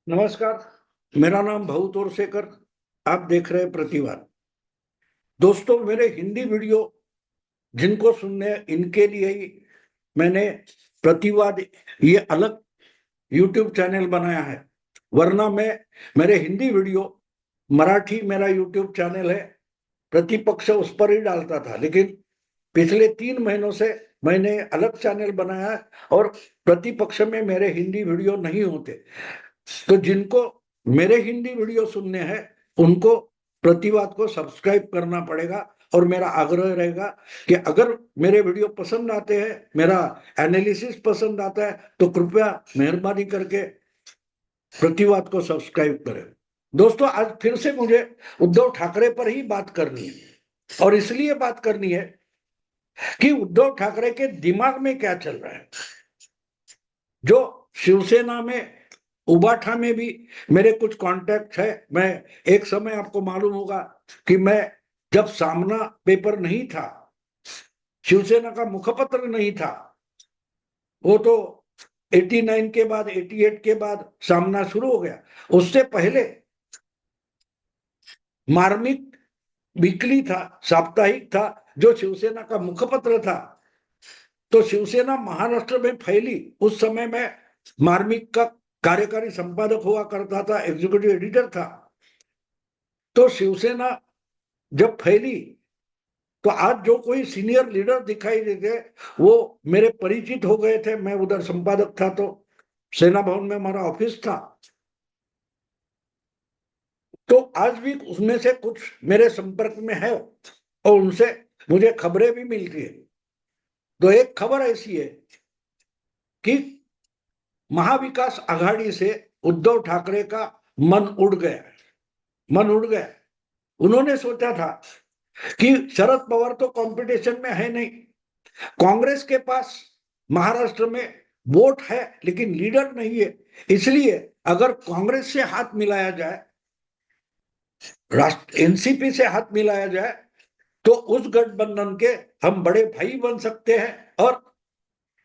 नमस्कार। मेरा नाम भऊ तोरसेकर। आप देख रहे हैं प्रतिवाद। दोस्तों, मेरे हिंदी वीडियो जिनको सुनने हैं, इनके लिए ही मैंने प्रतिवाद ये अलग यूट्यूब चैनल बनाया है। वरना मैं मेरे हिंदी वीडियो मराठी मेरा यूट्यूब चैनल है, प्रतिपक्ष उस पर ही डालता था। लेकिन पिछले 3 महीनों से मैंने अलग चैनल बनाया है और प्रतिपक्ष में मेरे हिंदी वीडियो नहीं होते। तो जिनको मेरे हिंदी वीडियो सुनने हैं, उनको प्रतिवाद को सब्सक्राइब करना पड़ेगा। और मेरा आग्रह रहेगा कि अगर मेरे वीडियो पसंद आते हैं, मेरा एनालिसिस पसंद आता है, तो कृपया मेहरबानी करके प्रतिवाद को सब्सक्राइब करें। दोस्तों, आज फिर से मुझे उद्धव ठाकरे पर ही बात करनी है। और इसलिए बात करनी है कि उद्धव ठाकरे के दिमाग में क्या चल रहा है। जो शिवसेना में, उबाठा में भी मेरे कुछ कॉन्टैक्ट है। मैं एक समय, आपको मालूम होगा कि मैं जब सामना पेपर नहीं था, शिवसेना का मुखपत्र नहीं था, वो तो 89 के बाद, 88 के बाद सामना शुरू हो गया। उससे पहले मार्मिक वीकली था, साप्ताहिक था, जो शिवसेना का मुखपत्र था। तो शिवसेना महाराष्ट्र में फैली उस समय मैं मार्मिक का कार्यकारी संपादक हुआ करता था, एग्जीक्यूटिव एडिटर था। तो शिवसेना जब फैली, तो आज जो कोई सीनियर लीडर दिखाई देते, वो मेरे परिचित हो गए थे। मैं उधर संपादक था, तो सेना भवन में हमारा ऑफिस था। तो आज भी उसमें से कुछ मेरे संपर्क में है और उनसे मुझे खबरें भी मिलती है। तो एक खबर ऐसी है कि महाविकास आघाड़ी से उद्धव ठाकरे का मन उड़ गया। मन उड़ गया। उन्होंने सोचा था कि शरद पवार तो कंपटीशन में है नहीं, कांग्रेस के पास महाराष्ट्र में वोट है लेकिन लीडर नहीं है। इसलिए अगर कांग्रेस से हाथ मिलाया जाए, राष्ट्र एनसीपी से हाथ मिलाया जाए, तो उस गठबंधन के हम बड़े भाई बन सकते हैं और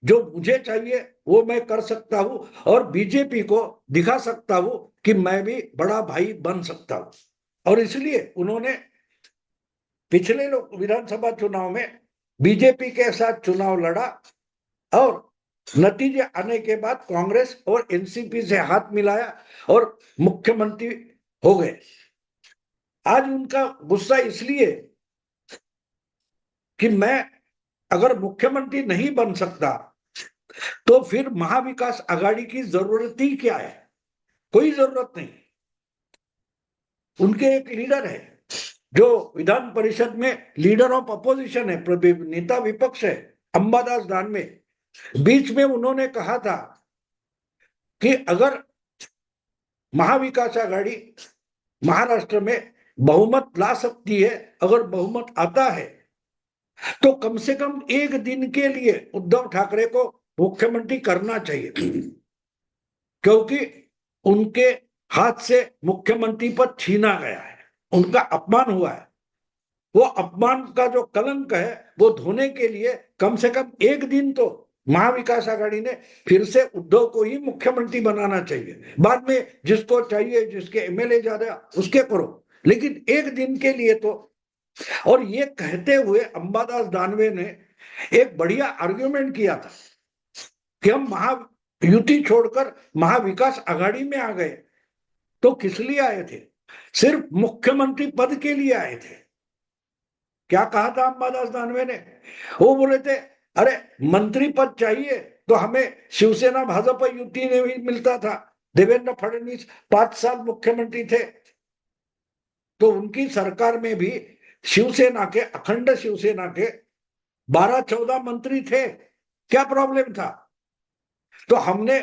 जो मुझे चाहिए वो मैं कर सकता हूं और बीजेपी को दिखा सकता हूं कि मैं भी बड़ा भाई बन सकता हूं। और इसलिए उन्होंने पिछले विधानसभा चुनाव में बीजेपी के साथ चुनाव लड़ा और नतीजे आने के बाद कांग्रेस और एनसीपी से हाथ मिलाया और मुख्यमंत्री हो गए। आज उनका गुस्सा इसलिए कि मैं अगर मुख्यमंत्री नहीं बन सकता, तो फिर महाविकास आघाड़ी की जरूरत ही क्या है। कोई जरूरत नहीं। उनके एक लीडर है जो विधान परिषद में लीडर ऑफ अपोजिशन है, नेता विपक्ष है, अंबादास दानवे। बीच में उन्होंने कहा था कि अगर महाविकास आघाड़ी महाराष्ट्र में बहुमत ला सकती है, अगर बहुमत आता है, तो कम से कम एक दिन के लिए उद्धव ठाकरे को मुख्यमंत्री करना चाहिए। क्योंकि उनके हाथ से मुख्यमंत्री पद छीना गया है, उनका अपमान हुआ है। वो अपमान का जो कलंक है, वो धोने के लिए कम से कम एक दिन तो महाविकास आघाड़ी ने फिर से उद्धव को ही मुख्यमंत्री बनाना चाहिए। बाद में जिसको चाहिए, जिसके एमएलए ज्यादा, उसके करो, लेकिन एक दिन के लिए तो। और ये कहते हुए अंबादास दानवे ने एक बढ़िया आर्ग्यूमेंट किया था कि हम महायुति छोड़कर महाविकास आघाड़ी में आ गए, तो किस लिए आए थे? सिर्फ मुख्यमंत्री पद के लिए आए थे। क्या कहा था अंबादास दानवे ने? वो बोले थे, अरे मंत्री पद चाहिए तो हमें शिवसेना भाजपा युति ने भी मिलता था। देवेंद्र फडणवीस 5 साल मुख्यमंत्री थे, तो उनकी सरकार में भी शिवसेना के, अखंड शिवसेना के 12-14 मंत्री थे। क्या प्रॉब्लम था? तो हमने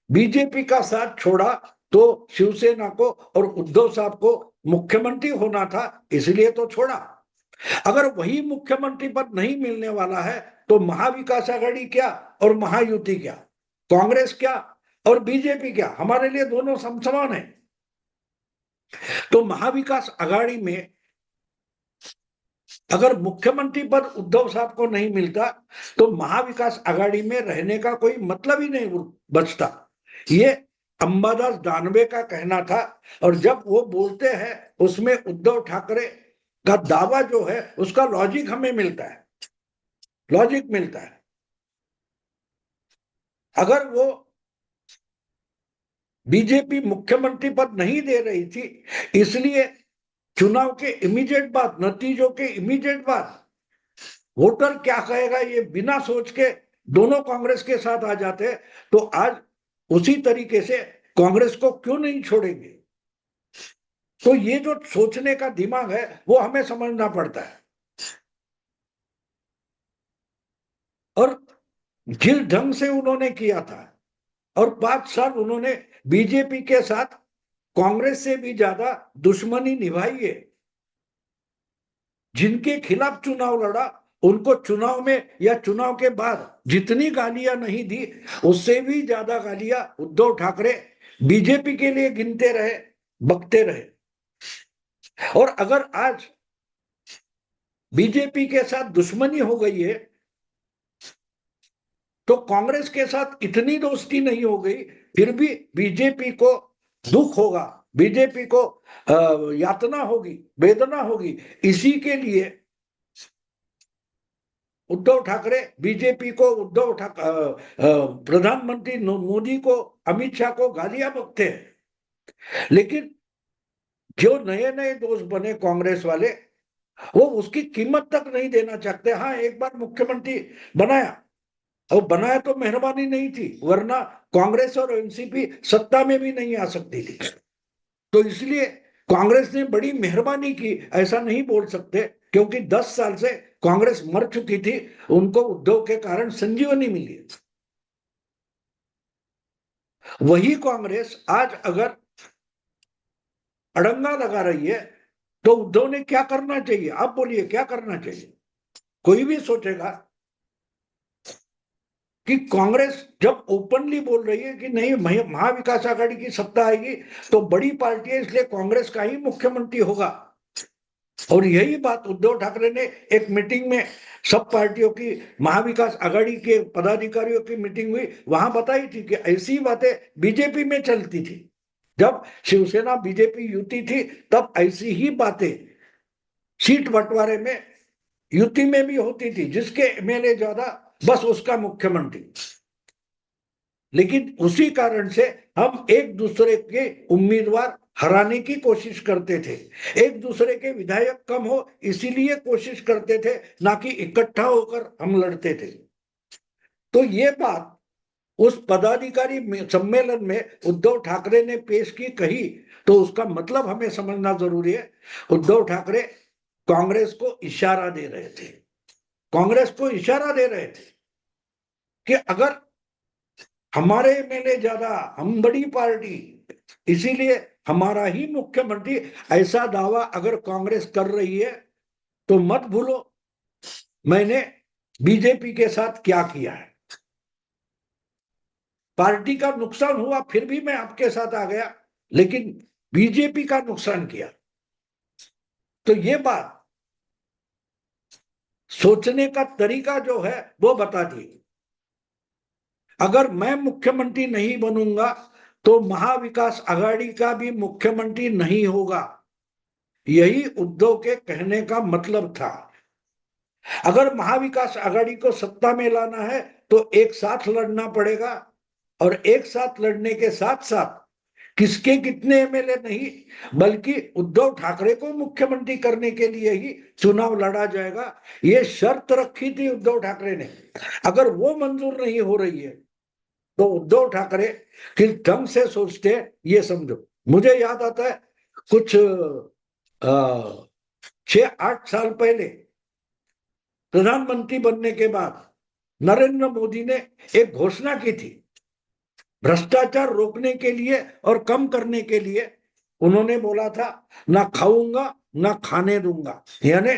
बीजेपी का साथ छोड़ा, तो शिवसेना को और उद्धव साहब को मुख्यमंत्री होना था, इसलिए तो छोड़ा। अगर वही मुख्यमंत्री पद नहीं मिलने वाला है, तो महाविकास आघाड़ी क्या और महायुति क्या, कांग्रेस क्या और बीजेपी क्या, हमारे लिए दोनों समसमान है। तो महाविकास आघाड़ी में अगर मुख्यमंत्री पद उद्धव साहब को नहीं मिलता, तो महाविकास आघाड़ी में रहने का कोई मतलब ही नहीं बचता। ये अंबादास दानवे का कहना था। और जब वो बोलते हैं उसमें उद्धव ठाकरे का दावा जो है उसका लॉजिक हमें मिलता है, लॉजिक मिलता है। अगर वो बीजेपी मुख्यमंत्री पद नहीं दे रही थी, इसलिए चुनाव के इमीडिएट बाद, नतीजों के इमीडिएट बाद वोटर क्या कहेगा ये बिना सोच के दोनों कांग्रेस के साथ आ जाते, तो आज उसी तरीके से कांग्रेस को क्यों नहीं छोड़ेंगे। तो ये जो सोचने का दिमाग है वो हमें समझना पड़ता है। और जिस ढंग से उन्होंने किया था, और 5 साल उन्होंने बीजेपी के साथ कांग्रेस से भी ज्यादा दुश्मनी निभाई है। जिनके खिलाफ चुनाव लड़ा उनको चुनाव में या चुनाव के बाद जितनी गालियां नहीं दी, उससे भी ज्यादा गालियां उद्धव ठाकरे बीजेपी के लिए गिनते रहे, बकते रहे। और अगर आज बीजेपी के साथ दुश्मनी हो गई है तो कांग्रेस के साथ इतनी दोस्ती नहीं हो गई, फिर भी बीजेपी को दुख होगा, बीजेपी को यातना होगी, वेदना होगी। इसी के लिए उद्धव ठाकरे बीजेपी को, उद्धव ठाकरे प्रधानमंत्री मोदी को, अमित शाह को गालियां बकते हैं। लेकिन जो नए नए दोस्त बने कांग्रेस वाले, वो उसकी कीमत तक नहीं देना चाहते। हाँ, एक बार मुख्यमंत्री बनाया, और बनाया तो मेहरबानी नहीं थी, वरना कांग्रेस और एनसीपी सत्ता में भी नहीं आ सकती थी। तो इसलिए कांग्रेस ने बड़ी मेहरबानी की, ऐसा नहीं बोल सकते, क्योंकि 10 साल से कांग्रेस मर चुकी थी, उनको उद्धव के कारण संजीवनी मिली। वही कांग्रेस आज अगर अड़ंगा लगा रही है तो उद्धव ने क्या करना चाहिए, आप बोलिए क्या करना चाहिए। कोई भी सोचेगा कि कांग्रेस जब ओपनली बोल रही है कि नहीं महाविकास आघाड़ी की सत्ता आएगी तो बड़ी पार्टी है, इसलिए कांग्रेस का ही मुख्यमंत्री होगा। और यही बात उद्धव ठाकरे ने एक मीटिंग में, सब पार्टियों की महाविकास आघाड़ी के पदाधिकारियों की मीटिंग हुई, वहां बताई थी कि ऐसी बातें बीजेपी में चलती थी। जब शिवसेना बीजेपी युति थी तब ऐसी ही बातें सीट बंटवारे में युति में भी होती थी, जिसके एमएलए ज्यादा बस उसका मुख्यमंत्री। लेकिन उसी कारण से हम एक दूसरे के उम्मीदवार हराने की कोशिश करते थे, एक दूसरे के विधायक कम हो इसीलिए कोशिश करते थे, ना कि इकट्ठा होकर हम लड़ते थे। तो ये बात उस पदाधिकारी सम्मेलन में उद्धव ठाकरे ने पेश की, कही, तो उसका मतलब हमें समझना जरूरी है। उद्धव ठाकरे कांग्रेस को इशारा दे रहे थे, कांग्रेस को इशारा दे रहे थे कि अगर हमारे एमएलए ज्यादा, हम बड़ी पार्टी, इसीलिए हमारा ही मुख्यमंत्री, ऐसा दावा अगर कांग्रेस कर रही है तो मत भूलो मैंने बीजेपी के साथ क्या किया है। पार्टी का नुकसान हुआ फिर भी मैं आपके साथ आ गया, लेकिन बीजेपी का नुकसान किया। तो ये बात सोचने का तरीका जो है वो बता दी। अगर मैं मुख्यमंत्री नहीं बनूंगा तो महाविकास आघाड़ी का भी मुख्यमंत्री नहीं होगा, यही उद्धव के कहने का मतलब था। अगर महाविकास आघाड़ी को सत्ता में लाना है तो एक साथ लड़ना पड़ेगा, और एक साथ लड़ने के साथ साथ किसके कितने एमएलए नहीं, बल्कि उद्धव ठाकरे को मुख्यमंत्री करने के लिए ही चुनाव लड़ा जाएगा, ये शर्त रखी थी उद्धव ठाकरे ने। अगर वो मंजूर नहीं हो रही है तो उद्धव ठाकरे किस ढंग से सोचते हैं ये समझो। मुझे याद आता है कुछ 6-8 साल पहले प्रधानमंत्री बनने के बाद नरेंद्र मोदी ने एक घोषणा की थी, भ्रष्टाचार रोकने के लिए और कम करने के लिए। उन्होंने बोला था ना खाऊंगा ना खाने दूंगा, यानी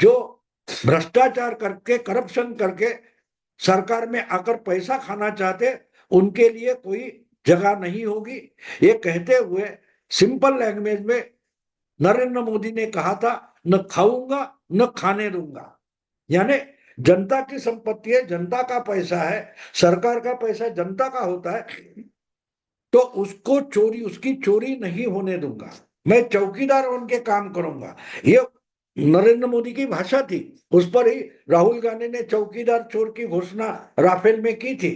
जो भ्रष्टाचार करके, करप्शन करके सरकार में आकर पैसा खाना चाहते उनके लिए कोई जगह नहीं होगी। ये कहते हुए सिंपल लैंग्वेज में नरेंद्र मोदी ने कहा था न खाऊंगा न खाने दूंगा, यानी जनता की संपत्ति है, जनता का पैसा है, सरकार का पैसा जनता का होता है, तो उसको चोरी, उसकी चोरी नहीं होने दूंगा, मैं चौकीदार बन के काम करूंगा। ये नरेंद्र मोदी की भाषा थी, उस पर ही राहुल गांधी ने चौकीदार चोर की घोषणा राफेल में की थी।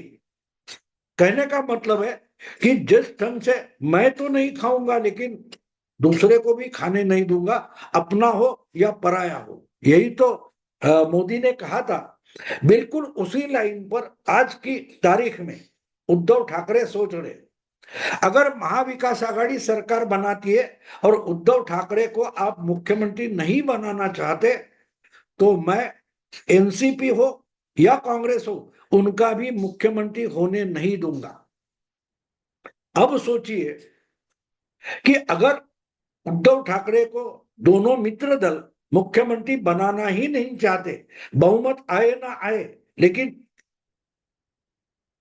कहने का मतलब है कि जिस ढंग से मैं तो नहीं खाऊंगा, लेकिन दूसरे को भी खाने नहीं दूंगा, अपना हो या पराया हो। यही तो मोदी ने कहा था। बिल्कुल उसी लाइन पर आज की तारीख में उद्धव ठाकरे सोच रहे, अगर महाविकास आघाड़ी सरकार बनाती है और उद्धव ठाकरे को आप मुख्यमंत्री नहीं बनाना चाहते, तो मैं एनसीपी हो या कांग्रेस हो, उनका भी मुख्यमंत्री होने नहीं दूंगा। अब सोचिए कि अगर उद्धव ठाकरे को दोनों मित्र दल मुख्यमंत्री बनाना ही नहीं चाहते, बहुमत आए ना आए, लेकिन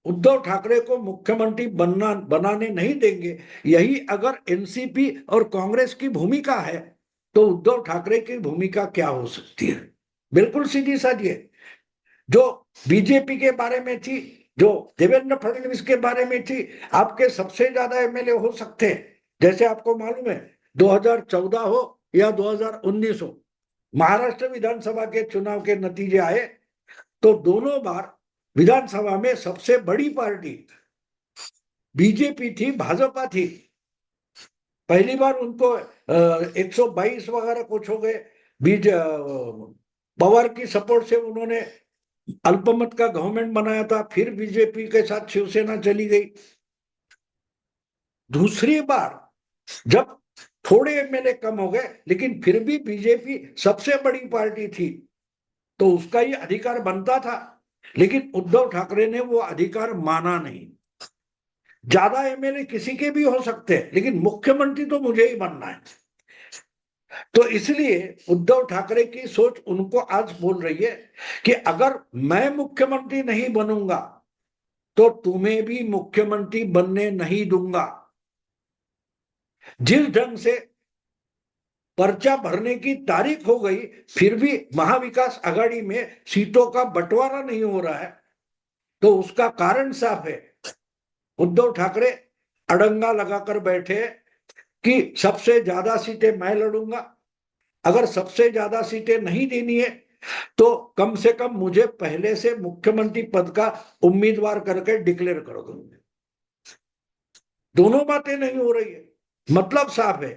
उद्धव ठाकरे को मुख्यमंत्री बनाने नहीं देंगे, यही अगर एनसीपी और कांग्रेस की भूमिका है, तो उद्धव ठाकरे की भूमिका क्या हो सकती है? बिल्कुल सीधी साधी है। जो बीजेपी के बारे में थी, जो देवेंद्र फडणवीस के बारे में थी, आपके सबसे ज्यादा एमएलए हो सकते हैं। जैसे आपको मालूम है, 2014 हो या 2019 हो, महाराष्ट्र विधानसभा के चुनाव के नतीजे आए, तो दोनों बार विधानसभा में सबसे बड़ी पार्टी बीजेपी थी, भाजपा थी। पहली बार उनको 122 वगैरह कुछ हो गए, बीज पवार की सपोर्ट से उन्होंने अल्पमत का गवर्नमेंट बनाया था, फिर बीजेपी के साथ शिवसेना चली गई। दूसरी बार जब थोड़े एमएलए कम हो गए, लेकिन फिर भी बीजेपी सबसे बड़ी पार्टी थी, तो उसका ही अधिकार बनता था, लेकिन उद्धव ठाकरे ने वो अधिकार माना नहीं। ज्यादा एमएलए किसी के भी हो सकते हैं, लेकिन मुख्यमंत्री तो मुझे ही बनना है। तो इसलिए उद्धव ठाकरे की सोच उनको आज बोल रही है कि अगर मैं मुख्यमंत्री नहीं बनूंगा, तो तुम्हें भी मुख्यमंत्री बनने नहीं दूंगा। जिस ढंग से पर्चा भरने की तारीख हो गई, फिर भी महाविकास आघाड़ी में सीटों का बंटवारा नहीं हो रहा है, तो उसका कारण साफ है। उद्धव ठाकरे अड़ंगा लगाकर बैठे कि सबसे ज्यादा सीटें मैं लड़ूंगा, अगर सबसे ज्यादा सीटें नहीं देनी है, तो कम से कम मुझे पहले से मुख्यमंत्री पद का उम्मीदवार करके डिक्लेयर कर दो। दोनों बातें नहीं हो रही है। मतलब साफ है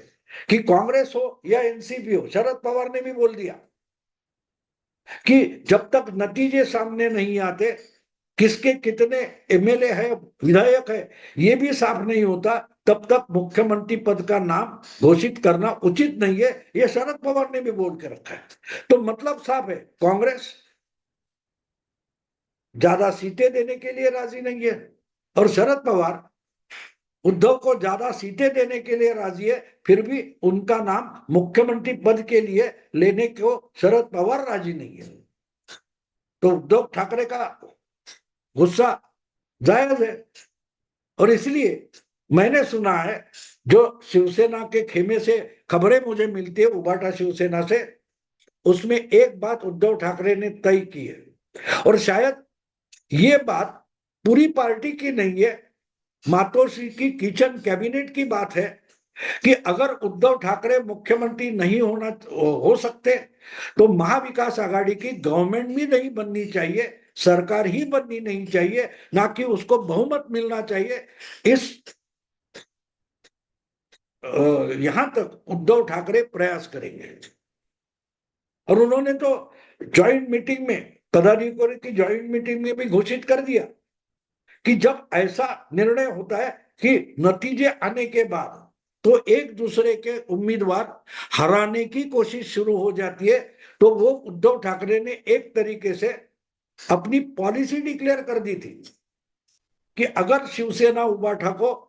कि कांग्रेस हो या एनसीपी हो, शरद पवार ने भी बोल दिया कि जब तक नतीजे सामने नहीं आते, किसके कितने एमएलए है, विधायक है, ये भी साफ नहीं होता, तब तक मुख्यमंत्री पद का नाम घोषित करना उचित नहीं है। ये शरद पवार ने भी बोल के रखा है। तो मतलब साफ है, कांग्रेस ज्यादा सीटें देने के लिए राजी नहीं है, और शरद पवार उद्धव को ज्यादा सीटें देने के लिए राजी है, फिर भी उनका नाम मुख्यमंत्री पद के लिए लेने को शरद पवार राजी नहीं है। तो उद्धव ठाकरे का गुस्सा जायज है। और इसलिए मैंने सुना है, जो शिवसेना के खेमे से खबरें मुझे मिलती है, उबाटा शिवसेना से, उसमें एक बात उद्धव ठाकरे ने तय की है, और शायद ये बात पूरी पार्टी की नहीं है, मातोश्री की किचन कैबिनेट की बात है, कि अगर उद्धव ठाकरे मुख्यमंत्री नहीं हो सकते, तो महाविकास आघाड़ी की गवर्नमेंट भी नहीं बननी चाहिए, सरकार ही बननी नहीं चाहिए, ना कि उसको बहुमत मिलना चाहिए। इस यहां तक उद्धव ठाकरे प्रयास करेंगे। और उन्होंने तो ज्वाइंट मीटिंग में, पदाधिकारियों की ज्वाइंट मीटिंग में भी घोषित कर दिया कि जब ऐसा निर्णय होता है कि नतीजे आने के बाद तो एक दूसरे के उम्मीदवार हराने की कोशिश शुरू हो जाती है, तो वो उद्धव ठाकरे ने एक तरीके से अपनी पॉलिसी डिक्लेयर कर दी थी कि अगर शिवसेना उबाठा को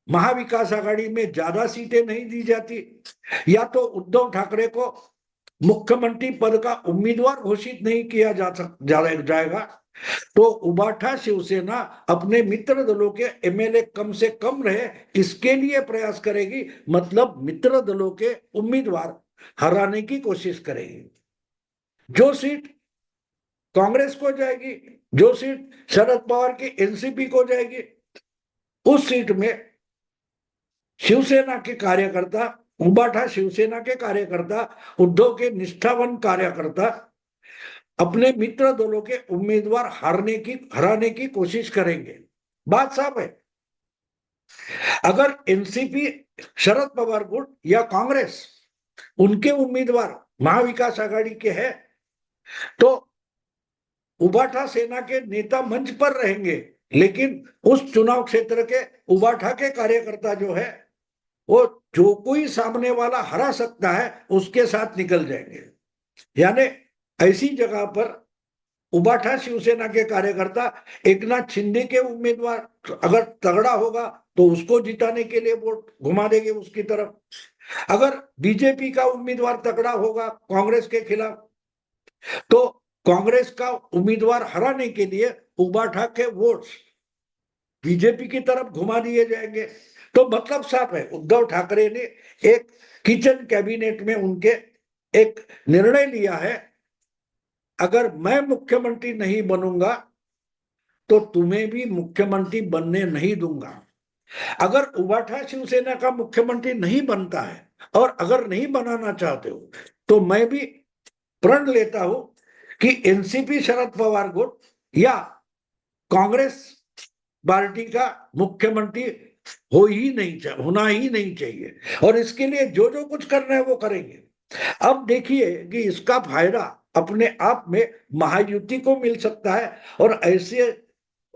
महाविकास आघाड़ी में ज्यादा सीटें नहीं दी जाती, या तो उद्धव ठाकरे को मुख्यमंत्री पद का उम्मीदवार घोषित नहीं किया जाएगा, तो उबाठा शिवसेना अपने मित्र दलों के एमएलए कम से कम रहे, इसके लिए प्रयास करेगी। मतलब मित्र दलों के उम्मीदवार हराने की कोशिश करेगी। जो सीट कांग्रेस को जाएगी, जो सीट शरद पवार की एनसीपी को जाएगी, उस सीट में शिवसेना के कार्यकर्ता, उबाठा शिवसेना के कार्यकर्ता, उद्धव के निष्ठावान कार्यकर्ता अपने मित्र दलों के उम्मीदवार हराने की कोशिश करेंगे। बात साफ है। अगर एनसीपी, शरद पवार गुट या कांग्रेस उनके उम्मीदवार महाविकास आघाड़ी के हैं तो उबाठा सेना के नेता मंच पर रहेंगे, लेकिन उस चुनाव क्षेत्र के उबाठा के कार्यकर्ता जो है वो जो कोई सामने वाला हरा सकता है उसके साथ निकल जाएंगे। यानी ऐसी जगह पर उबाठा शिवसेना के कार्यकर्ता एकनाथ शिंदे के उम्मीदवार अगर तगड़ा होगा तो उसको जिताने के लिए वोट घुमा देंगे उसकी तरफ। अगर बीजेपी का उम्मीदवार तगड़ा होगा कांग्रेस के खिलाफ तो कांग्रेस का उम्मीदवार हराने के लिए उबाठा के वोट्स बीजेपी की तरफ घुमा दिए जाएंगे। तो मतलब साफ है, उद्धव ठाकरे ने एक किचन कैबिनेट में उनके एक निर्णय लिया है, अगर मैं मुख्यमंत्री नहीं बनूंगा तो तुम्हें भी मुख्यमंत्री बनने नहीं दूंगा। अगर उबाठा शिवसेना का मुख्यमंत्री नहीं बनता है और अगर नहीं बनाना चाहते हो तो मैं भी प्रण लेता हूं कि एनसीपी शरद पवार गुट या कांग्रेस पार्टी का मुख्यमंत्री होना ही नहीं चाहिए, और इसके लिए जो जो कुछ करना है वो करेंगे। अब देखिए कि इसका फायदा अपने आप में महायुति को मिल सकता है, और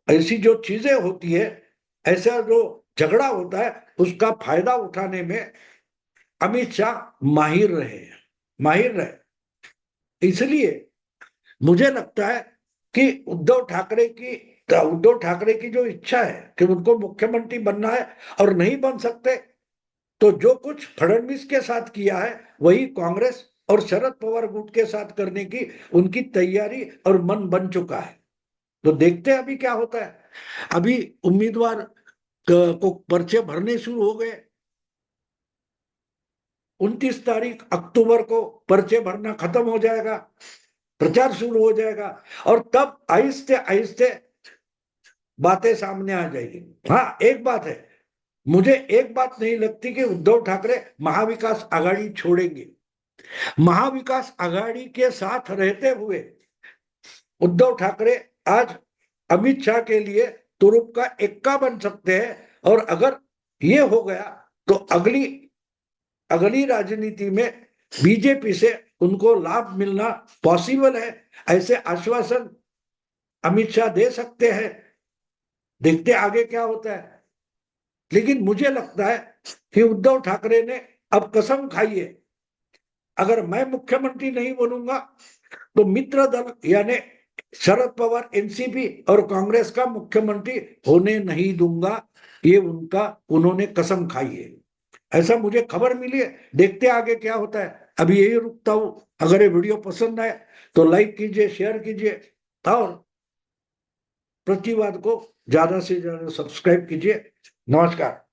ऐसी जो चीजें होती है, ऐसा जो झगड़ा होता है, उसका फायदा उठाने में अमित शाह माहिर रहे। इसलिए मुझे लगता है कि उद्धव ठाकरे की जो इच्छा है कि उनको मुख्यमंत्री बनना है और नहीं बन सकते तो जो कुछ फडणवीस के साथ किया है वही कांग्रेस और शरद पवार गुट के साथ करने की उनकी तैयारी और मन बन चुका है। तो देखते हैं अभी क्या होता है। अभी उम्मीदवार को पर्चे भरने शुरू हो गए। 29 तारीख अक्टूबर को पर्चे भरना खत्म हो जाएगा, प्रचार शुरू हो जाएगा, और तब आहिस्ते आहिस्ते बातें सामने आ जाएगी। हाँ, एक बात है, मुझे एक बात नहीं लगती कि उद्धव ठाकरे महाविकास आघाड़ी छोड़ेंगे। महाविकास आघाड़ी के साथ रहते हुए उद्धव ठाकरे आज अमित शाह के लिए तुरुप का एक्का बन सकते हैं, और अगर ये हो गया तो अगली राजनीति में बीजेपी से उनको लाभ मिलना पॉसिबल है, ऐसे आश्वासन अमित शाह दे सकते हैं। देखते आगे क्या होता है। लेकिन मुझे लगता है कि उद्धव ठाकरे ने अब कसम खाई है, अगर मैं मुख्यमंत्री नहीं बनूंगा तो मित्र दल यानी शरद पवार, एनसीपी और कांग्रेस का मुख्यमंत्री होने नहीं दूंगा। ये उन्होंने कसम खाई है, ऐसा मुझे खबर मिली है। देखते आगे क्या होता है। अभी यही रुकता हूं। अगर ये वीडियो पसंद आए तो लाइक कीजिए, शेयर कीजिए, और प्रतिवाद को ज्यादा से ज्यादा सब्सक्राइब कीजिए। नमस्कार।